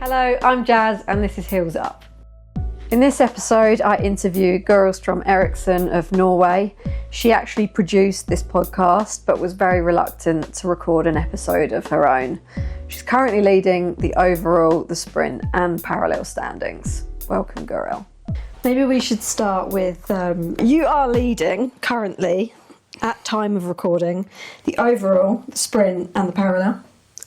Hello, I'm Jazz and this is Heels Up. In this episode, I interview Gøril Strøm Eriksen of Norway. She actually produced this podcast but was very reluctant to record an episode of her own. She's currently leading the overall, the sprint and parallel standings. Welcome, Gøril. Maybe we should start with, you are leading currently, at time of recording, the overall, the sprint and the parallel.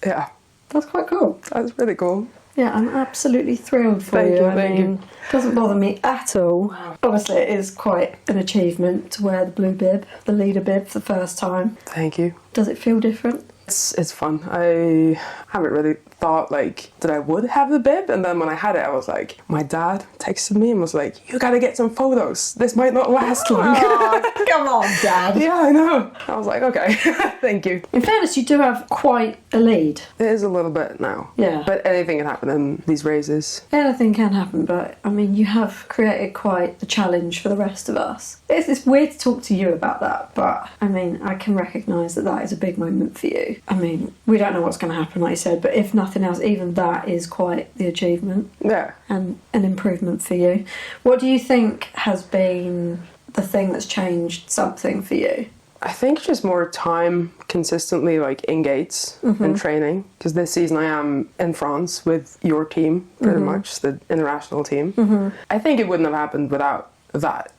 Yeah. That's quite cool. That's really cool. Yeah, I'm absolutely thrilled for you. Thank you. It doesn't bother me at all. Obviously, it is quite an achievement to wear the blue bib, the leader bib, for the first time. Thank you. Does it feel different? It's fun. I haven't really thought that I would have the bib, and then when I had it, I was like, my dad texted me and was like, you gotta get some photos. This might not last long. Oh, come on, Dad. Yeah, I know. I was like, okay, thank you. In fairness, you do have quite a lead. It is a little bit now. Yeah. But anything can happen in these races. Anything can happen, but I mean, you have created quite the challenge for the rest of us. It's weird to talk to you about that, but I mean, I can recognise that is a big moment for you. I mean, we don't know what's going to happen, like you said, but if nothing else, even that is quite the achievement. Yeah. And an improvement for you. What do you think has been the thing that's changed something for you? I think just more time consistently in gates and training, because this season I am in France with your team pretty much, the international team. I think it wouldn't have happened without that,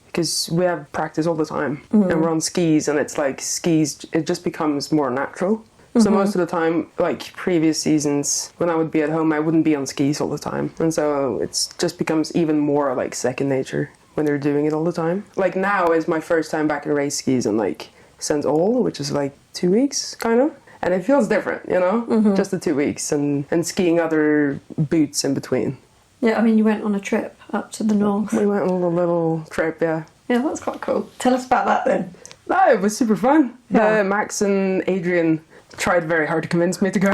because we have practice all the time and we're on skis, and it's like skis, it just becomes more natural. So most of the time, previous seasons, when I would be at home, I wouldn't be on skis all the time. And so it just becomes even more second nature when they're doing it all the time. Now is my first time back in race skis in since all, which is 2 weeks, kind of. And it feels different, just the 2 weeks and skiing other boots in between. Yeah, I mean, you went on a trip up to the north. We went on a little trip, yeah. Yeah, that's quite cool. Tell us about that then. No, it was super fun. Yeah. Max and Adrian tried very hard to convince me to go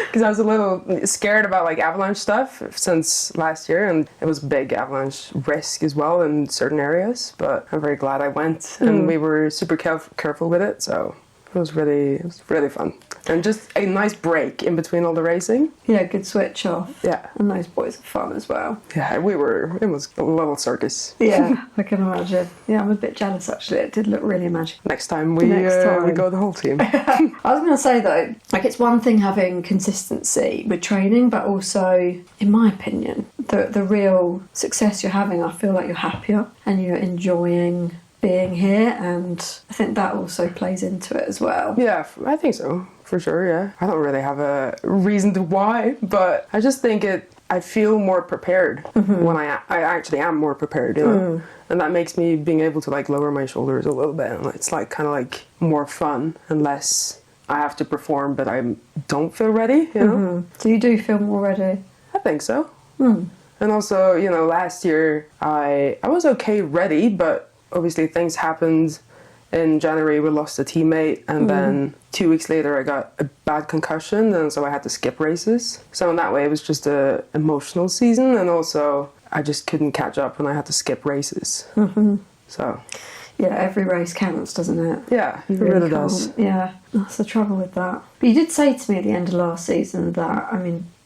because I was a little scared about avalanche stuff since last year, and it was a big avalanche risk as well in certain areas, but I'm very glad I went and we were super careful with it, so it was really fun. And just a nice break in between all the racing. Yeah, good switch off. Yeah. And those boys are fun as well. Yeah, it was a little circus. Yeah, I can imagine. Yeah, I'm a bit jealous actually. It did look really magical. Next time we go the whole team. I was going to say though, it's one thing having consistency with training, but also, in my opinion, the real success you're having, I feel like you're happier and you're enjoying being here, and I think that also plays into it as well. Yeah, I think so, for sure, yeah. I don't really have a reason to why, but I just think I feel more prepared when I actually am more prepared, And that makes me being able to lower my shoulders a little bit, and it's kind of more fun and less I have to perform but I don't feel ready, So you do feel more ready? I think so. And also, last year I was okay ready, but obviously things happened. In January we lost a teammate, and then 2 weeks later I got a bad concussion, and so I had to skip races. So in that way it was just a emotional season, and also I just couldn't catch up and I had to skip races. So yeah, every race counts, doesn't it? Yeah, it really does. Yeah, that's the trouble with that. But you did say to me at the end of last season that,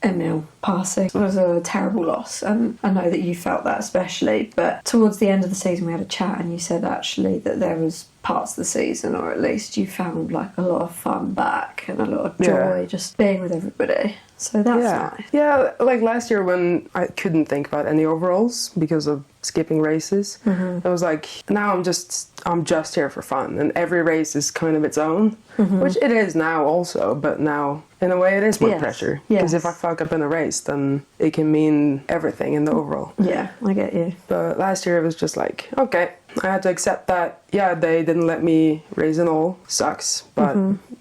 Emil passing was a terrible loss, and I know that you felt that especially, but towards the end of the season we had a chat and you said actually that there was parts of the season, or at least you found a lot of fun back and a lot of joy just being with everybody. So that's nice. Yeah, last year when I couldn't think about any overalls because of skipping races, I was now I'm just here for fun, and every race is kind of its own, which it is now also, but now in a way it is more pressure, because if I fuck up in a race then it can mean everything in the overall. Yeah, I get you. But last year it was just okay, I had to accept that, they didn't let me race in all, sucks, but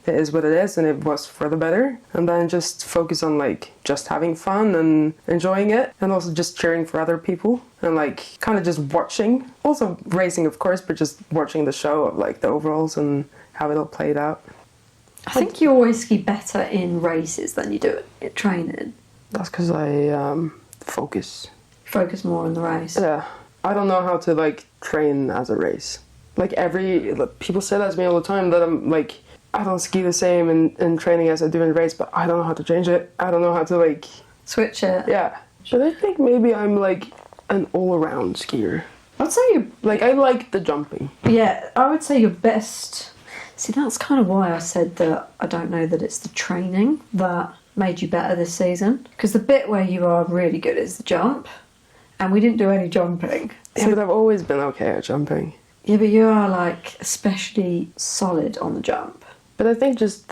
it is what it is, and it was for the better. And then just focus on just having fun and enjoying it, and also just cheering for other people, and kind of just watching, also racing of course, but just watching the show of the overalls and how it all played out. I think you always ski better in races than you do at training. That's because I focus more on the race. Yeah, I don't know how to train as a race. People say that to me all the time, that I'm I don't ski the same in training as I do in race, but I don't know how to change it. I don't know how to like... Switch it. Yeah. But I think maybe I'm like an all-around skier. I'd say you... Like, I like the jumping. Yeah, I would say your best... See, that's kind of why I said that I don't know that it's the training that made you better this season. Because the bit where you are really good is the jump. And we didn't do any jumping. Yeah, but I've always been okay at jumping. Yeah, but you are like especially solid on the jump. But I think just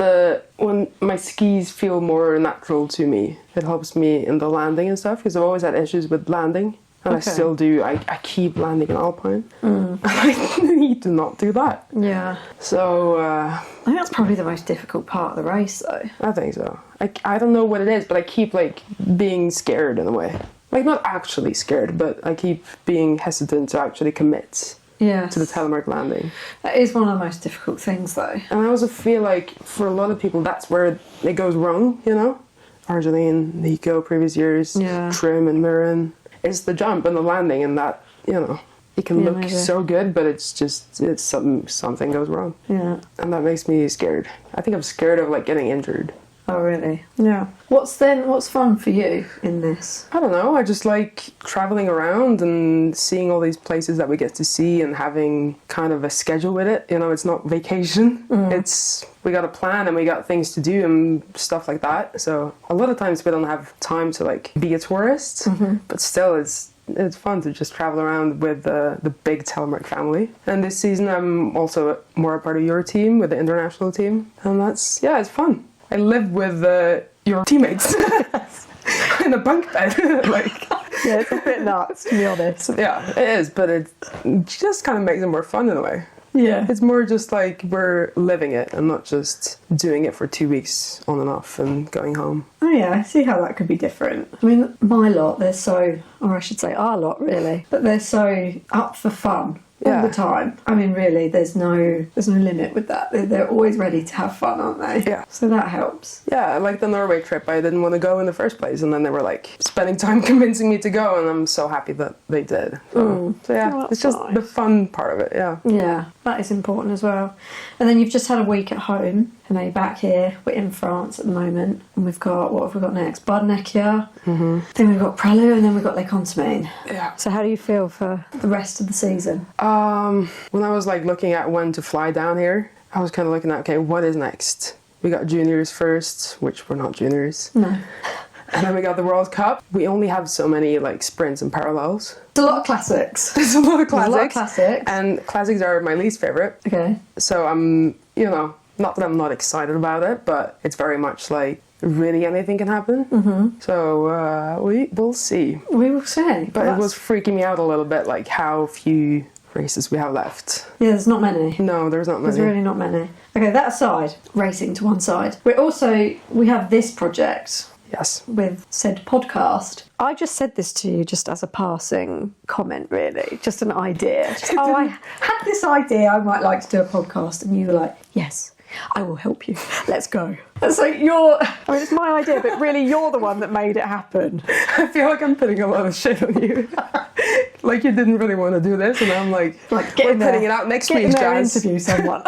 when my skis feel more natural to me, it helps me in the landing and stuff, because I've always had issues with landing. And Okay. I still do. I keep landing in Alpine. I need to not do that. Yeah. So, I think that's probably the most difficult part of the race, though. I think so. I don't know what it is, but I keep, like, being scared in a way. Like, not actually scared, but I keep being hesitant to actually commit Yeah. to the Telemark landing. That is one of the most difficult things, though. And I also feel like, for a lot of people, that's where it goes wrong, you know? Argeline, Nico, previous years, Yeah. Trim and Mirren. It's the jump and the landing, and that, you know, it can Yeah, look maybe. so good, but it's something goes wrong. Yeah. And that makes me scared. I think I'm scared of, like, getting injured. Oh, really? Yeah. What's fun for you in this? I don't know, I just like traveling around and seeing all these places that we get to see and having kind of a schedule with it. You know, it's not vacation. We got a plan and we got things to do and stuff like that. So a lot of times we don't have time to like be a tourist, but still it's fun to just travel around with the big Telemark family. And this season I'm also more a part of your team, with the international team. And it's fun. I live with your teammates in a bunk bed. Like, Yeah, it's a bit nuts, to be honest. yeah, it is, but it just kind of makes it more fun in a way. Yeah. It's more just like we're living it and not just doing it for 2 weeks on and off and going home. Oh yeah, I see how that could be different. I mean, my lot, they're so, or I should say our lot really, but they're so up for fun all Yeah. the time. I mean, really, there's no limit with that. They're always ready to have fun, aren't they? Yeah. So that helps. Yeah, like the Norway trip, I didn't want to go in the first place, and then they were like spending time convincing me to go, and I'm so happy that they did. So yeah, Oh, that's it's just nice. the fun part of it, yeah. Yeah, that is important as well. And then you've just had a week at home, and now you're back here. We're in France at the moment, and what have we got next? Barnekia, then we've got Prelude, and then we've got Les Contamines. Yeah. So how do you feel for the rest of the season? When I was like looking at when to fly down here, I was kind of looking at, okay, what is next? We got juniors first, which we're not juniors. No. And then we got the World Cup. We only have so many like sprints and parallels. It's a lot of classics. There's a lot of classics. There's a lot of classics. And classics are my least favorite. Okay. So I'm, not that I'm not excited about it, but it's very much like really anything can happen. So we'll see. We will see. But it was freaking me out a little bit, like how few races we have left. Yeah, there's not many. No, there's not many. There's really not many. Okay, that aside, racing to one side. We have this project Yes. with said podcast. I just said this to you just as a passing comment, really. Just an idea. I had this idea I might like to do a podcast, and you were like, yes, I will help you. Let's go. And so it's my idea, but really you're the one that made it happen. I feel like I'm putting a lot of shit on you. Like you didn't really want to do this, and I'm like we're putting it out next week, Get in there and guys. interview someone.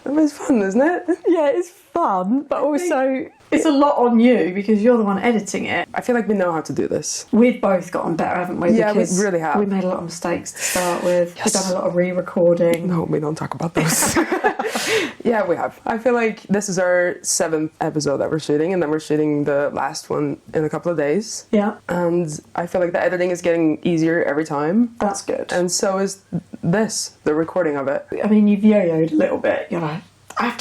It's fun, isn't it? Yeah, it's fun, but also it's a lot on you because you're the one editing it. I feel like we know how to do this. We've both gotten better, haven't we? Yeah, we Because really have. We made a lot of mistakes to start with. Yes. We've done a lot of re-recording. No, we don't talk about those. Yeah, we have. I feel like this is our 7th episode that we're shooting, and then we're shooting the last one in a couple of days. Yeah, And I feel like the editing is getting easier every time. that's good. And so is the recording of it. I mean, you've yo-yoed a little bit. You're like, I've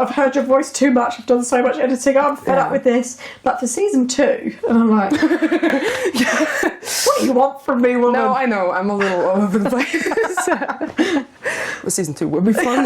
heard your voice too much. I've done so much editing. I'm fed up with this. But for season 2, and I'm like, what do you want from me, woman? No, I know. I'm a little all over the place. But season 2 would be fun.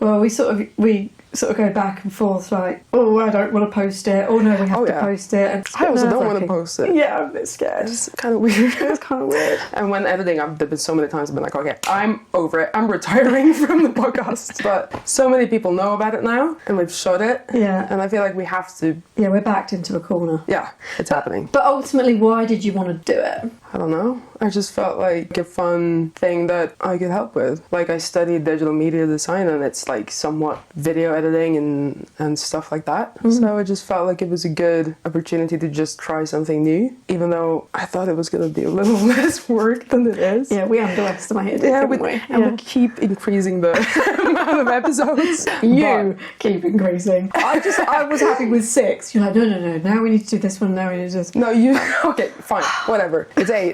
Well, we sort of go back and forth, like, oh, I don't want to post it, oh no, we have to post it. And I also don't want to post it. Yeah, I'm a bit scared. It's kind of weird. It's kind of weird. And when editing, there been so many times I've been like, okay, I'm over it. I'm retiring from the podcast. But so many people know about it now, and we've shot it. Yeah. And I feel like we have to. Yeah, we're backed into a corner. Yeah, it's happening. But ultimately, why did you want to do it? I don't know. I just felt like a fun thing that I could help with. Like, I studied digital media design, and it's like somewhat video editing and stuff like that. So I just felt like it was a good opportunity to just try something new, even though I thought it was going to be a little less work than it is. Yeah, we underestimated it, didn't we? And we keep increasing the amount of episodes. You keep increasing. I was happy with 6. You're like, no, now we need to do this one, now we need to do this. No, you... Okay, fine, whatever. It's 8.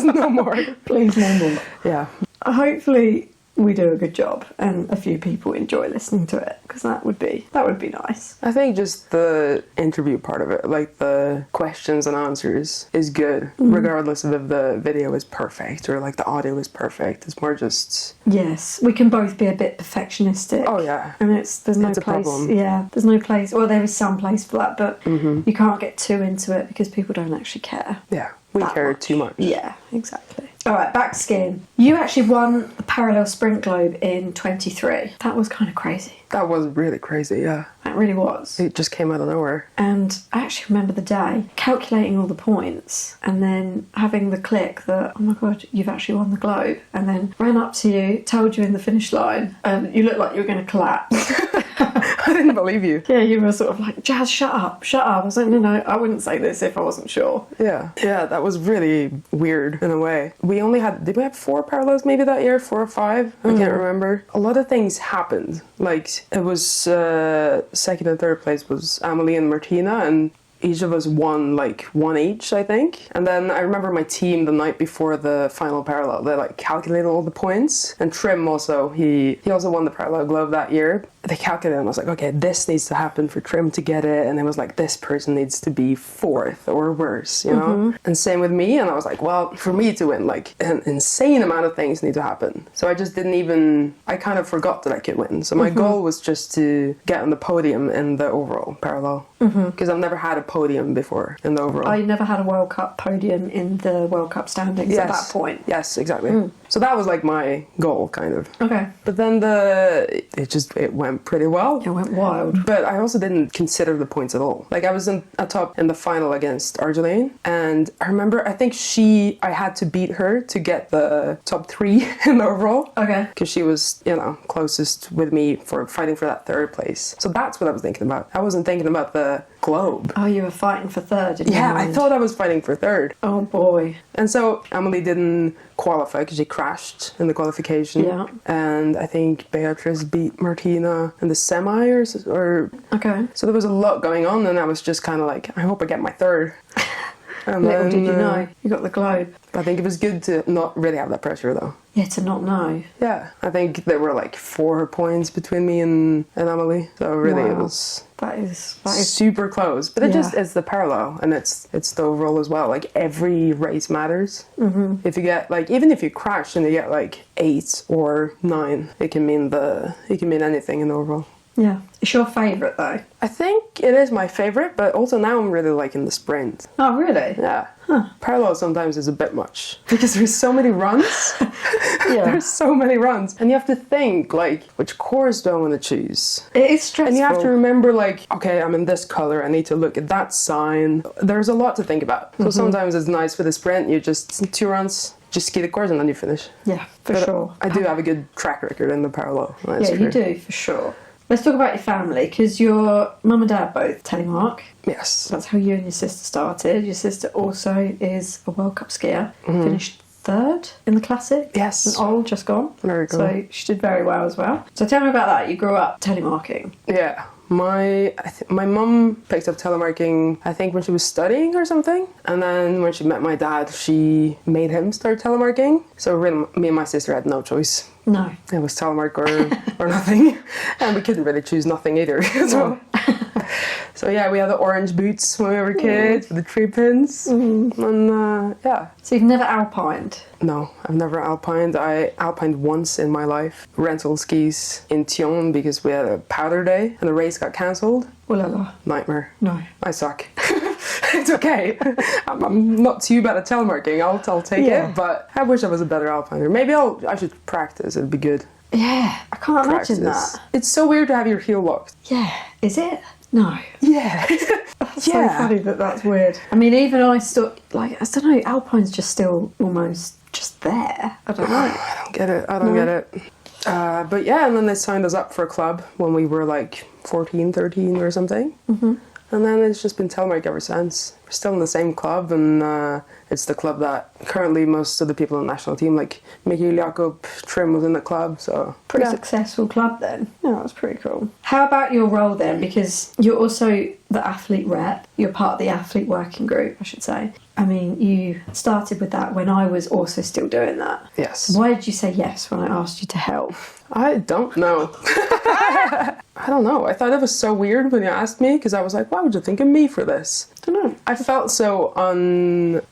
No more. Please, no more. Yeah. Hopefully we do a good job and a few people enjoy listening to it, because that would be nice. I think just the interview part of it, like the questions and answers, is good, regardless of if the video is perfect or like the audio is perfect. It's more just... Yes, we can both be a bit perfectionistic. Oh yeah. And there's no It's a place. problem. Yeah, there's no place. Well, there is some place for that, but you can't get too into it because people don't actually care. Yeah, we care too much. Yeah, exactly. All right, back to skiing. You actually won the Parallel Sprint Globe in 23. That was kind of crazy. That was really crazy, yeah. That really was. It just came out of nowhere. And I actually remember the day, calculating all the points and then having the click that, oh my God, you've actually won the Globe. And then ran up to you, told you in the finish line, and you looked like you were going to collapse. I didn't believe you. Yeah, you were sort of like, Jazz, shut up. I was like, no, I wouldn't say this if I wasn't sure. Yeah, that was really weird in a way. Did we have 4 parallels maybe that year? 4 or 5? I can't remember. A lot of things happened. Like, it was second and third place was Amelie and Martina, and each of us won like 1 each, I think. And then I remember my team the night before the final parallel, they like calculated all the points. And Trim also, he also won the Parallel Globe that year. They calculated and I was like, okay, this needs to happen for Trim to get it. And it was like, this person needs to be 4th or worse, you know? And same with me. And I was like, well, for me to win, like an insane amount of things need to happen. So I just I kind of forgot that I could win. So my goal was just to get on the podium in the overall parallel. Because I've never had a podium before in the overall. I never had a World Cup podium in the World Cup standings at that point. Yes, exactly. So that was like my goal, kind of. Okay. But then it went pretty well. It went wild. But I also didn't consider the points at all. Like, I was top in the final against Argeline, and I remember, I think I had to beat her to get the top 3 in the overall. Okay. Because she was, closest with me for fighting for that 3rd place. So that's what I was thinking about. I wasn't thinking about the Globe. Oh, you were fighting for 3rd. Yeah, I thought I was fighting for 3rd. Oh boy. And so Emily didn't qualify because she crashed in the qualification. Yeah. And I think Beatrice beat Martina in the semi or okay. So there was a lot going on, and I was just kind of like, I hope I get my 3rd. And little did you know, you got the Globe. I think it was good to not really have that pressure, though. Yeah, to not know. Yeah, I think there were like 4 points between me and Emily, so really it was... That is super close, but it just is the parallel, and it's the overall as well. Like, every race matters. If you get even if you crash and you get like 8 or 9, it can mean anything in the overall. Yeah. It's your favourite though? I think it is my favourite, but also now I'm really liking the sprint. Oh, really? Yeah. Parallel sometimes is a bit much because there's so many runs. There's so many runs, and you have to think like, which course do I want to choose? It is stressful, and you have to remember like, okay, I'm in this color, I need to look at that sign. There's a lot to think about. So sometimes it's nice for the sprint, you just 2 runs, just ski the course and then you finish. Yeah, for sure. I do have a good track record in the parallel. Yeah, you do, for sure. Let's talk about your family, because your mum and dad both Telemark. Yes. That's how you and your sister started. Your sister also is a World Cup skier. Finished 3rd in the Classic. Yes. And all just gone. Very good. So she did very well as well. So tell me about that. You grew up telemarking. Yeah. My mum picked up telemarking, I think, when she was studying or something. And then when she met my dad, she made him start telemarking. So really, me and my sister had no choice. No. It was telemark or nothing. And we couldn't really choose nothing either. So yeah, we had the orange boots when we were kids with the 3 pins. And yeah. So you've never alpined? No, I've never alpined. I alpined once in my life. Rental skis in Tion because we had a powder day and the race got cancelled. Oh la la. Nightmare. No. I suck. It's okay. I'm not too bad at telemarking. I'll take it, but I wish I was a better alpiner. Maybe I should practice. It'd be good. Yeah, I can't imagine that. It's so weird to have your heel locked. Yeah, is it? No. Yeah. That's so funny that's weird. I mean, even I still, like, I don't know, alpine's just still almost just there. I don't know. I don't get it. But yeah, and then they signed us up for a club when we were like 14, 13 or something. And then it's just been telemark ever since. We're still in the same club, and it's the club that currently most of the people on the national team, like Mickey, Jakob, Trim, was in the club. So pretty successful club then. Yeah, that's pretty cool. How about your role then? Because you're also the athlete rep. You're part of the athlete working group, I should say. I mean, you started with that when I was also still doing that. Yes. Why did you say yes when I asked you to help? I don't know. I don't know. I thought it was so weird when you asked me, because I was like, why would you think of me for this? I don't know. I felt so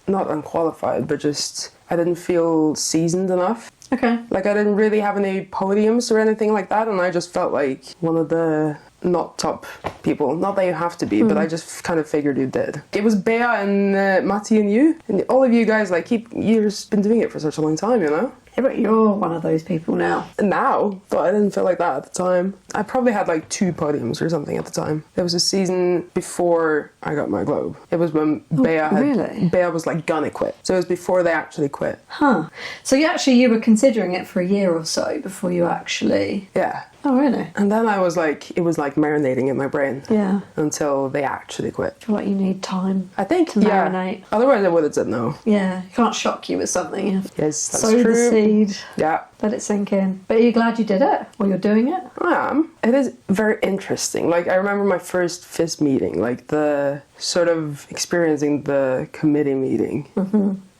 not unqualified, but just I didn't feel seasoned enough. Okay. Like I didn't really have any podiums or anything like that, and I just felt like one of the not top people. Not that you have to be, but I just kind of figured you did. It was Bea and Matti and you, and all of you guys you've just been doing it for such a long time, you know? Yeah, but you're one of those people now. Now, but I didn't feel like that at the time. I probably had like 2 podiums or something at the time. It was a season before I got my Globe. It was when Bea was like gonna quit. So it was before they actually quit. Huh. So you were considering it for a year or so before you actually... Yeah. Oh, really? And then it was like marinating in my brain. Yeah. Until they actually quit. I feel like you need time. I think, to marinate. Otherwise I would have said no. Yeah. You can't shock you with something. You have to yes, that's sow true. the seed. Yeah. Let it sink in. But are you glad you did it? Or you're doing it? I am. It is very interesting. Like, I remember my first FIS meeting, like the sort of experiencing the committee meeting.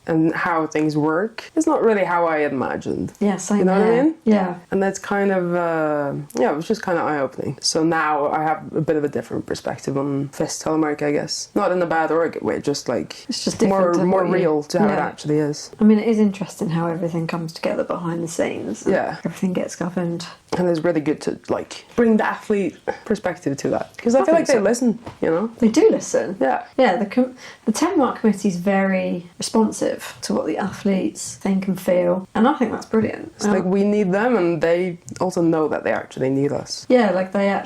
And how things work is not really how I imagined. Yeah, same. You know what I mean? Yeah. And that's kind of, it was just kind of eye-opening. So now I have a bit of a different perspective on FIS Telemark, I guess. Not in a bad or a good way, just like it's just more real to how it actually is. I mean, it is interesting how everything comes together behind the scenes. Yeah. Everything gets governed. And it's really good to like bring the athlete perspective to that. Because I feel like they listen, you know? They do listen. Yeah. Yeah, the Telemark committee is very responsive to what the athletes think and feel, and I think that's brilliant. It's like we need them, and they also know that they actually need us. Yeah, like they're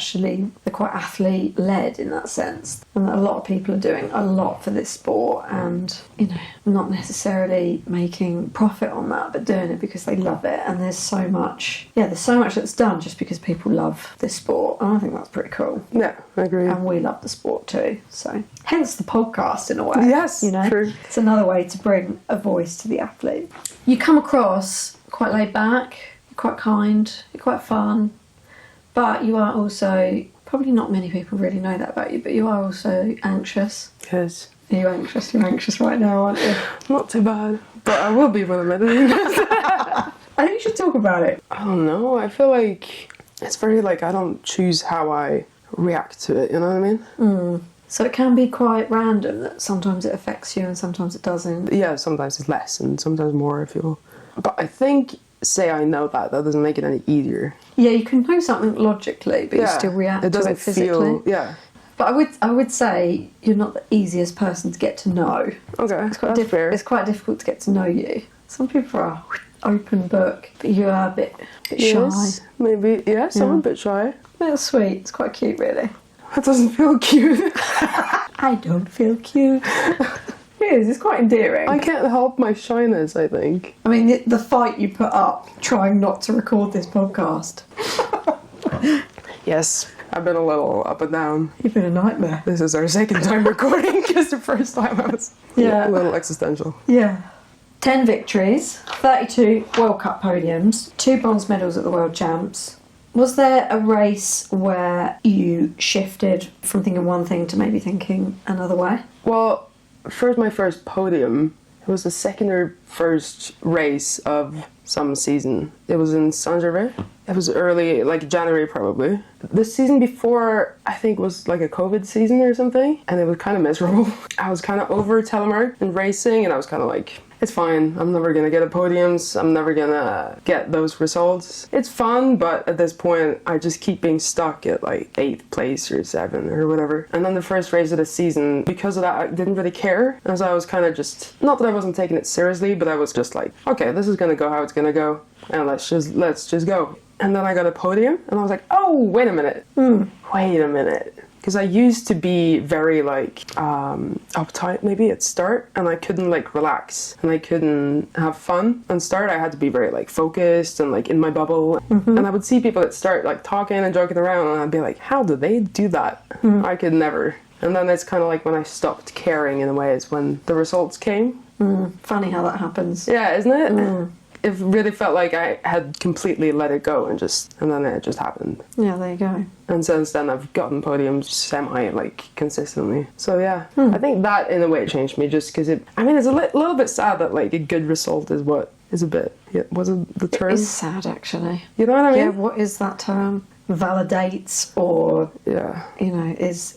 quite athlete led in that sense, and a lot of people are doing a lot for this sport, and not necessarily making profit on that, but doing it because they love it. And there's so much that's done just because people love this sport, and I think that's pretty cool. Yeah, I agree. And we love the sport too, so hence the podcast in a way. Yes, true. It's another way to bring a voice to the athlete. You come across quite laid back, you're quite kind, you're quite fun, but you are also, probably not many people really know that about you, but you are also anxious. Yes. Are you anxious? You're anxious right now, aren't you? Not too bad, but I will be when I'm editing. I think you should talk about it. I don't know, I feel like it's very like I don't choose how I react to it, you know what I mean? So it can be quite random that sometimes it affects you and sometimes it doesn't. Yeah, sometimes it's less and sometimes more, I feel. But I think, say I know that doesn't make it any easier. Yeah, you can know something logically, but you still react to it physically. But I would say you're not the easiest person to get to know. Okay, that's fair. It's quite difficult to get to know you. Some people are open book, but you are a bit yes, shy. Maybe, yes, I'm a bit shy. It's sweet. It's quite cute, really. That doesn't feel cute. I don't feel cute. It is. It's quite endearing. I can't help my shyness, I think. I mean, the fight you put up trying not to record this podcast. Yes, I've been a little up and down. You've been a nightmare. This is our second time recording because the first time I was a little existential. Yeah. 10 victories, 32 World Cup podiums, 2 bronze medals at the World Champs. Was there a race where you shifted from thinking one thing to maybe thinking another way? Well, my first podium It was the second or first race of some season. It was in Saint-Gervais. It was early, like January probably. The season before, I think, was like a COVID season or something, and it was kind of miserable. I was kind of over Telemark and racing, and I was kind of like, it's fine. I'm never going to get a podiums. I'm never going to get those results. It's fun, but at this point, I just keep being stuck at like 8th place or 7th or whatever. And then the first race of the season, because of that, I didn't really care. As I was kind of just, not that I wasn't taking it seriously, but I was just like, okay, this is going to go how it's going to go. And let's just go. And then I got a podium, and I was like, oh, wait a minute. Wait a minute. Because I used to be very like uptight maybe at start, and I couldn't like relax and I couldn't have fun. On start I had to be very like focused and like in my bubble. And I would see people at start like talking and joking around, and I'd be like, how do they do that? I could never. And then it's kind of like when I stopped caring in a way, is when the results came. Funny how that happens. Yeah, isn't it? It really felt like I had completely let it go, and then it just happened. Yeah, there you go. And since then I've gotten podiums like consistently. So yeah, I think that in a way changed me, just because it's a little bit sad that like a good result is what is a bit, what's the term? It is sad actually. You know what I mean? Yeah, what is that term? Validates or,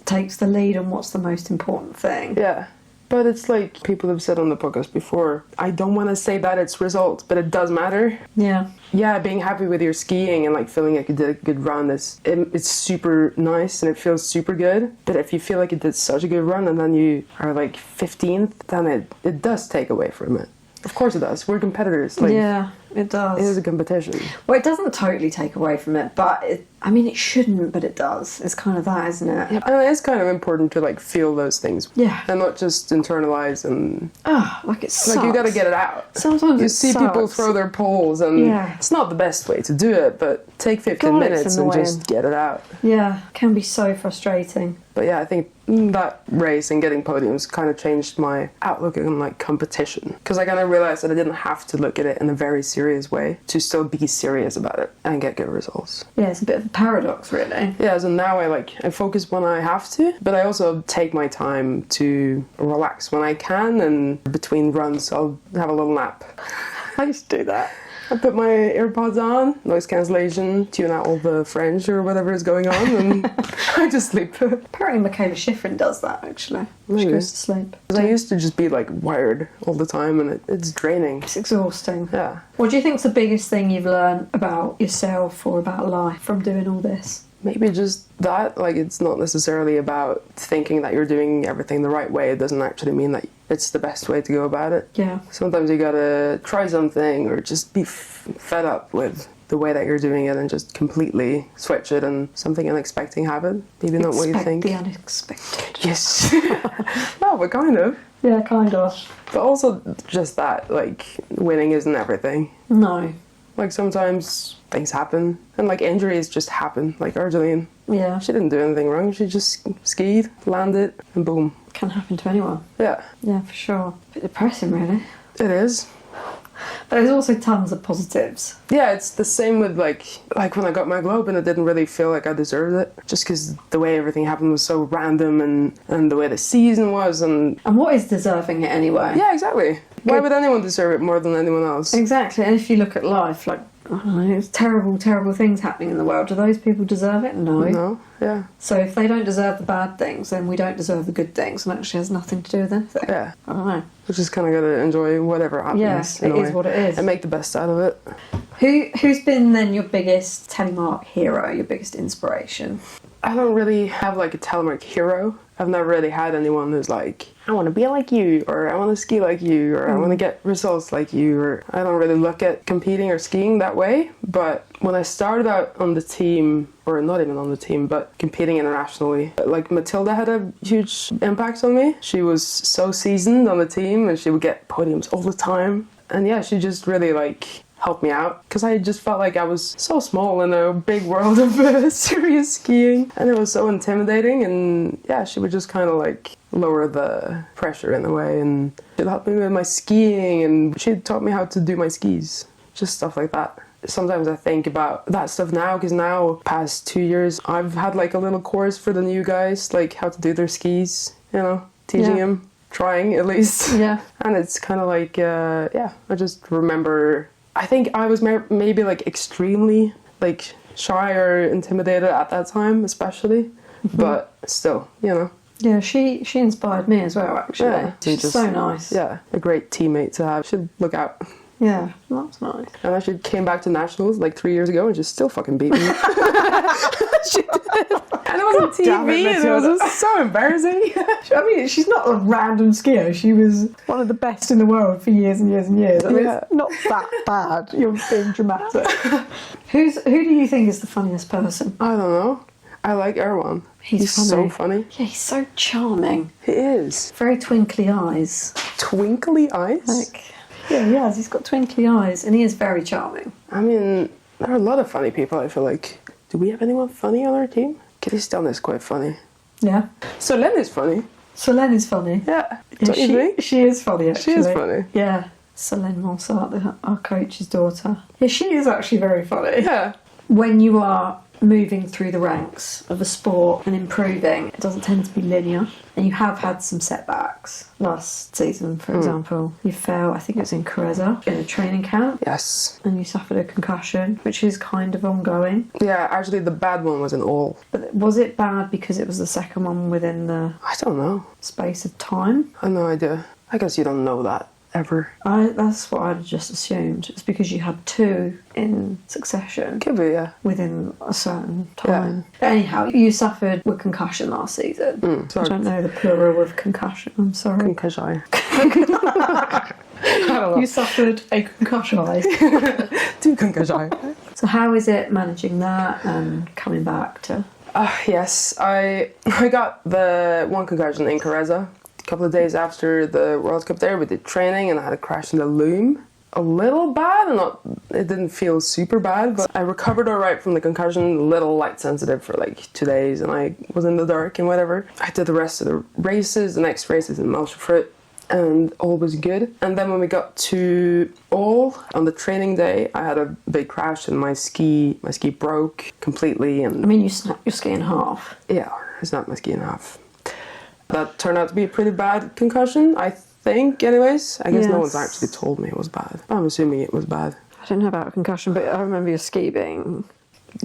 takes the lead on what's the most important thing. Yeah. But it's like people have said on the podcast before, I don't want to say that it's results, but it does matter. Yeah. Yeah, being happy with your skiing and like feeling like you did a good run, it's super nice and it feels super good. But if you feel like you did such a good run and then you are like 15th, then it does take away from it. Of course it does. We're competitors. Yeah, it does. It is a competition. Well, it doesn't totally take away from it, but it shouldn't, but it does. It's kind of that, isn't it? Yeah, and it is kind of important to like feel those things. Yeah. And not just internalize and... it sucks. Like you gotta get it out. Sometimes you see people throw their poles, and it's not the best way to do it, but take 15 minutes and just get it out. Yeah, it can be so frustrating. But yeah, I think that race and getting podiums kind of changed my outlook on like competition, because I kind of realized that I didn't have to look at it in a very serious way to still be serious about it and get good results. Yeah, it's a bit of a paradox, really. Yeah, so now I focus when I have to, but I also take my time to relax when I can, and between runs I'll have a little nap. I used to do that. I put my AirPods on, noise cancellation, tune out all the French or whatever is going on, and I just sleep. Apparently Michaela Schifrin does that, actually. She goes to sleep. Because I used to just be like wired all the time, and it's draining. It's exhausting. Yeah. What do you think's the biggest thing you've learned about yourself or about life from doing all this? Maybe just that, like, it's not necessarily about thinking that you're doing everything the right way. It doesn't actually mean that it's the best way to go about it. Yeah. Sometimes you gotta try something or just be fed up with the way that you're doing it and just completely switch it, and something unexpected happen. Maybe not what you think. Expect the unexpected. Yes. No, but kind of. Yeah, kind of. But also just that, like, winning isn't everything. No. Like, sometimes things happen, and like injuries just happen. Like Argeline. Yeah. She didn't do anything wrong. She just skied, landed, and boom. Can happen to anyone. Yeah. Yeah, for sure. A bit depressing, really. It is. But there's also tons of positives. Yeah, it's the same with like when I got my Globe, and it didn't really feel like I deserved it, just because the way everything happened was so random, and the way the season was, and what is deserving it anyway? Yeah, exactly. Why would anyone deserve it more than anyone else? Exactly. And if you look at life, like, I don't know, it's terrible, terrible things happening in the world. Do those people deserve it? No. No, yeah. So if they don't deserve the bad things, then we don't deserve the good things, and it actually has nothing to do with anything. Yeah. I don't know. We just kind of got to enjoy whatever happens. Yes, it is what it is. And make the best out of it. Who's been then your biggest Telemark hero, your biggest inspiration? I don't really have like a Telemark hero. I've never really had anyone who's like, I want to be like you, or I want to ski like you, or I want to get results like you, or I don't really look at competing or skiing that way. But when I started out on the team, or not even on the team, but competing internationally, like Matilda had a huge impact on me. She was so seasoned on the team, and she would get podiums all the time. And yeah, she just really like helped me out, because I just felt like I was so small in a big world of serious skiing, and it was so intimidating. And yeah, she would just kind of like lower the pressure in a way, and she'd help me with my skiing, and she taught me how to do my skis, just stuff like that. Sometimes I think about that stuff now, because now, past 2 years, I've had like a little course for the new guys, like how to do their skis, you know, teaching them. trying at least. Yeah. And it's kind of like, I just remember, I think I was maybe like extremely like shy or intimidated at that time, especially. But still, you know. Yeah, she inspired me as well, actually. Yeah, She's so nice. Yeah, a great teammate to have. Should look out. Yeah, that's nice. And I actually came back to nationals like 3 years ago and just still fucking beat me. She did. And it was on TV and it was just so embarrassing. I mean, she's not a random skier. She was one of the best in the world for years and years and years. I mean, it's not that bad. You're being dramatic. Who do you think is the funniest person? I don't know. I like Erwan. He's funny. so funny. Yeah, he's so charming. He is. Very twinkly eyes. Twinkly eyes? Like, yeah, he has. He's got twinkly eyes and he is very charming. I mean, there are a lot of funny people, I feel like. Do we have anyone funny on our team? Kirsten is quite funny. Yeah. Solène is funny. Solène is funny. Yeah. She is funny, actually. She is funny. Yeah. Solène Monsart, our coach's daughter. Yeah, she is actually very funny. Yeah. When you are moving through the ranks of a sport and improving, it doesn't tend to be linear. And you have had some setbacks. Last season, for example, you fell, I think it was in Careza, in a training camp. Yes. And you suffered a concussion, which is kind of ongoing. Yeah, actually the bad one was in all. But was it bad because it was the second one within the I don't know. space of time? I have no idea. I guess you don't know that ever. That's what I'd just assumed. It's because you had two in succession Could be, yeah. within a certain time. But anyhow, you suffered with concussion last season. I Sorry. don't know the plural of concussion. I'm sorry. Concussion. I don't know. You suffered a concussion. Two concussion. So how is it managing that and coming back to... Yes, I got the one concussion in Careza. A couple of days after the World Cup there, we did training and I had a crash in the loom. A little bad, it didn't feel super bad, but I recovered alright from the concussion, a little light sensitive for like 2 days and I was in the dark and whatever. I did the rest of the races, the next races in Malshefruit, and all was good. And then when we got to all, on the training day, I had a big crash and my ski broke completely. And I mean, you snapped your ski in half. yeah, I snapped my ski in half. That turned out to be a pretty bad concussion, I think, anyways. I guess no one's actually told me it was bad. I'm assuming it was bad. I don't know about a concussion, but I remember your ski being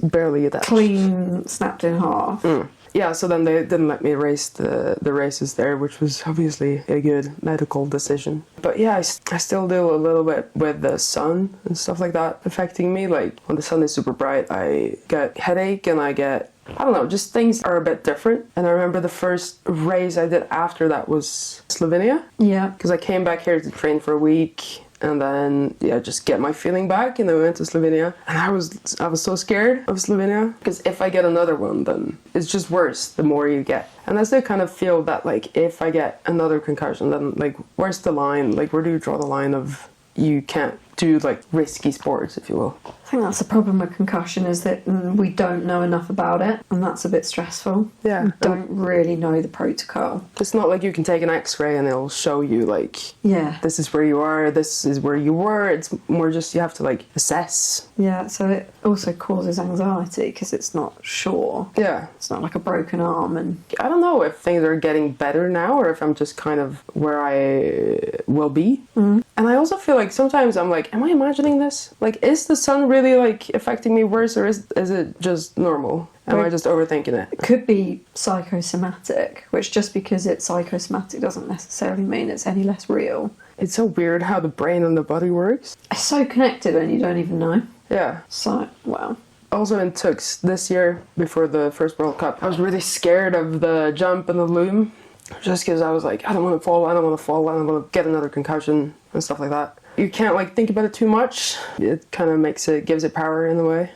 Barely attached. clean, snapped in half. Yeah, so then they didn't let me race the races there, which was obviously a good medical decision. But yeah, I still deal a little bit with the sun and stuff like that affecting me. Like, when the sun is super bright, I get headache and I get, I don't know, just things are a bit different. And I remember the first race I did after that was Slovenia. Yeah. Because I came back here to train for a week and then, just get my feeling back. And then we went to Slovenia. And I was so scared of Slovenia. Because if I get another one, then it's just worse the more you get. And I still kind of feel that, like, if I get another concussion, then, like, where's the line? Like, where do you draw the line of you can't do, like, risky sports, if you will? I think that's the problem with concussion, is that we don't know enough about it, and that's a bit stressful. Yeah. We don't really know the protocol. It's not like you can take an x-ray and it'll show you, like, Yeah. this is where you are, this is where you were. It's more just you have to, like, assess. Yeah, so it also causes anxiety because it's not sure. Yeah. It's not like a broken arm and... I don't know if things are getting better now or if I'm just kind of where I will be. And I also feel like sometimes I'm like, am I imagining this? Like, is the sun really, like, affecting me worse, or is it just normal? Am I just overthinking it? It could be psychosomatic, which just because it's psychosomatic doesn't necessarily mean it's any less real. It's so weird how the brain and the body works. It's so connected and you don't even know. Yeah. So, well... Also in Tux this year, before the first World Cup, I was really scared of the jump and the loom. Just because I was like, I don't want to fall, I don't want to get another concussion and stuff like that. You can't, like, think about it too much. It kind of gives it power in a way.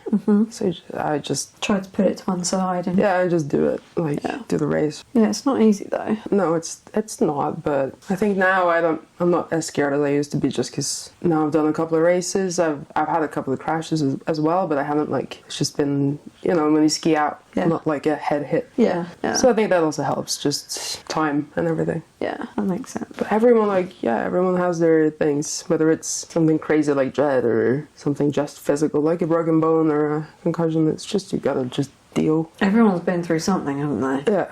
So I just... Try to put it to one side and... Yeah, I just do it. Like, do the race. Yeah, it's not easy though. No, it's not, but I think now I'm not as scared as I used to be, just because now I've done a couple of races. I've had a couple of crashes as well, but I haven't, like, it's just been, when you ski out, not like a head hit. Yeah. So I think that also helps, just time and everything. Yeah, that makes sense. But everyone has their things, whether it's something crazy like dread or something just physical like a broken bone or a concussion. It's just, you gotta just deal. Everyone's been through something, haven't they? Yeah.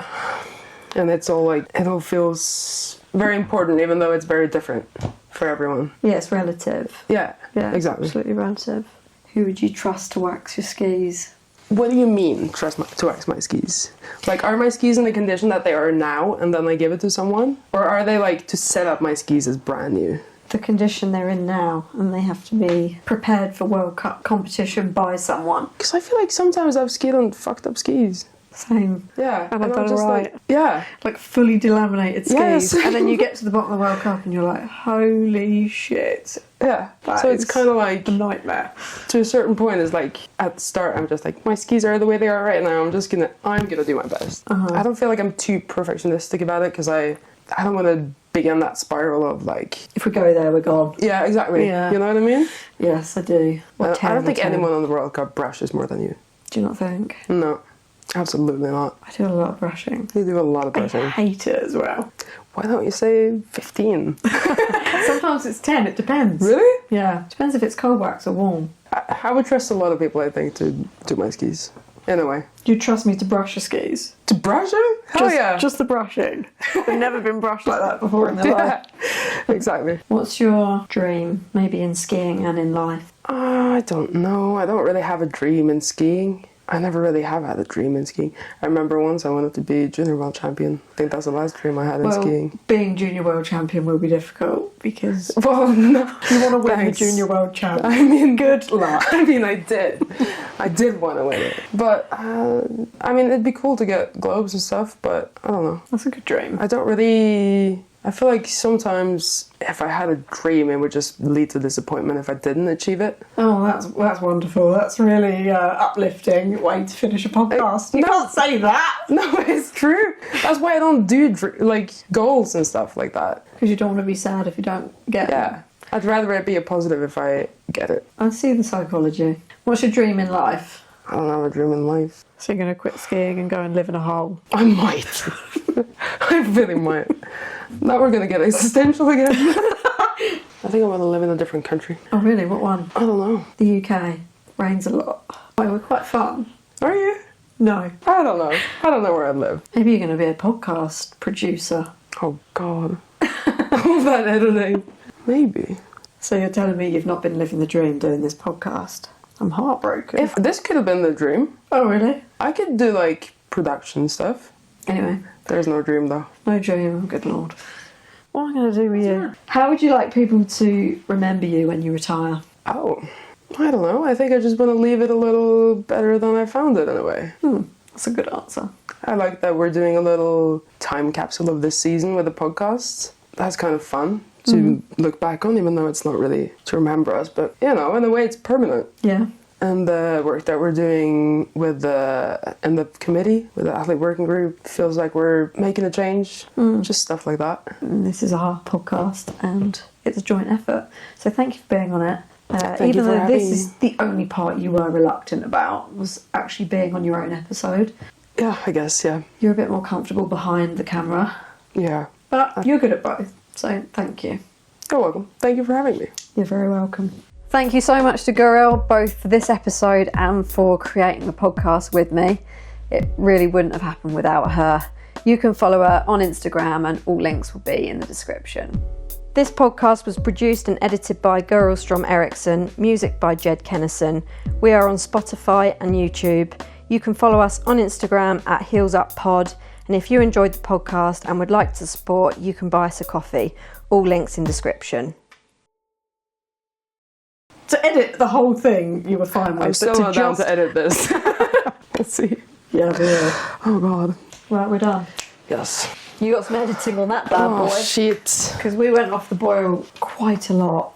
And it's all like, it all feels very important, even though it's very different for everyone. Yeah, it's relative. Yeah, Yeah, exactly. absolutely relative. Who would you trust to wax your skis? What do you mean, to wax my skis? Like, are my skis in the condition that they are now and then I give it to someone? Or are they like to set up my skis as brand new? The condition they're in now, and they have to be prepared for World Cup competition by someone. Because I feel like sometimes I've skied on fucked up skis. Same. Yeah. And I've I'm done just right. like, yeah. Like fully delaminated skis. Yes. And then you get to the bottom of the World Cup and you're like, holy shit. Yeah. That So it's is kind of like, a nightmare. to a certain point, is like, at the start, I'm just like, my skis are the way they are right now. I'm gonna do my best. I don't feel like I'm too perfectionistic about it, because I don't want to begin that spiral of like, If we go there, we're gone. yeah, exactly. Yeah. You know what I mean? Yes, I do. I don't think anyone on the World Cup brushes more than you. Do you not think? No, absolutely not. I do a lot of brushing. You do a lot of I brushing. hate it as well. Why don't you say 15? Sometimes it's 10, it depends. Really? Yeah, depends if it's cold wax or warm. I would trust a lot of people, I think, to do my skis. Anyway. You trust me to brush your skis? To brush them? Hell yeah. Just the brushing. They've never been brushed like that before in their life. Yeah, exactly. What's your dream, maybe in skiing and in life? I don't know. I don't really have a dream in skiing. I never really have had a dream in skiing. I remember once I wanted to be junior world champion. I think that's the last dream I had in skiing. Being junior world champion will be difficult because Well, no. you want to win Thanks. the junior world champion. I mean, Good luck. I mean, I did. I did want to win it. But, I mean, it'd be cool to get globes and stuff, but I don't know. That's a good dream. I don't really... I feel like sometimes if I had a dream, it would just lead to disappointment if I didn't achieve it. Oh, that's wonderful. That's really uplifting way to finish a podcast. You can't say that. No, it's true. That's why I don't do like goals and stuff like that. Because you don't want to be sad if you don't get it. Yeah. I'd rather it be a positive if I get it. I see the psychology. What's your dream in life? I don't have a dream in life. So you're going to quit skiing and go and live in a hole? I might. I really might. Now we're going to get existential again. I think I want to live in a different country. Oh really? What one? I don't know. The UK. Rains a lot. Oh, we're quite fun. Are you? No. I don't know. I don't know where I'd live. Maybe you're going to be a podcast producer. Oh, God. All that editing. Maybe. So you're telling me you've not been living the dream doing this podcast? I'm heartbroken. If this could have been the dream, Oh really? I could do like production stuff. Anyway, There's no dream though. no dream, good lord. What am I going to do with you? How would you like people to remember you when you retire? Oh, I don't know. I think I just want to leave it a little better than I found it in a way. That's a good answer. I like that we're doing a little time capsule of this season with the podcasts. That's kind of fun to look back on, even though it's not really to remember us. But, you know, in a way it's permanent. Yeah. And the work that we're doing with in the committee, with the athlete working group, feels like we're making a change. Just stuff like that. And this is our podcast and it's a joint effort. So thank you for being on it. Thank you Even for though having this me. is the only part you were reluctant about, was actually being on your own episode. Yeah, I guess, yeah. You're a bit more comfortable behind the camera. Yeah. But you're good at both. So thank you. You're welcome. Thank you for having me. You're very welcome. Thank you so much to Gøril, both for this episode and for creating the podcast with me. It really wouldn't have happened without her. You can follow her on Instagram and all links will be in the description. This podcast was produced and edited by Gøril Strøm Eriksen, music by Jed Kennison. We are on Spotify and YouTube. You can follow us on Instagram at HeelsUpPod. And if you enjoyed the podcast and would like to support, you can buy us a coffee. All links in description. To edit the whole thing, you were fine with. I'm still not down to edit this. Let's see. Yeah, dear. Oh, God. Right, we're done. Yes. You got some editing on that bad Oh, boy. shit. Because we went off the boil quite a lot.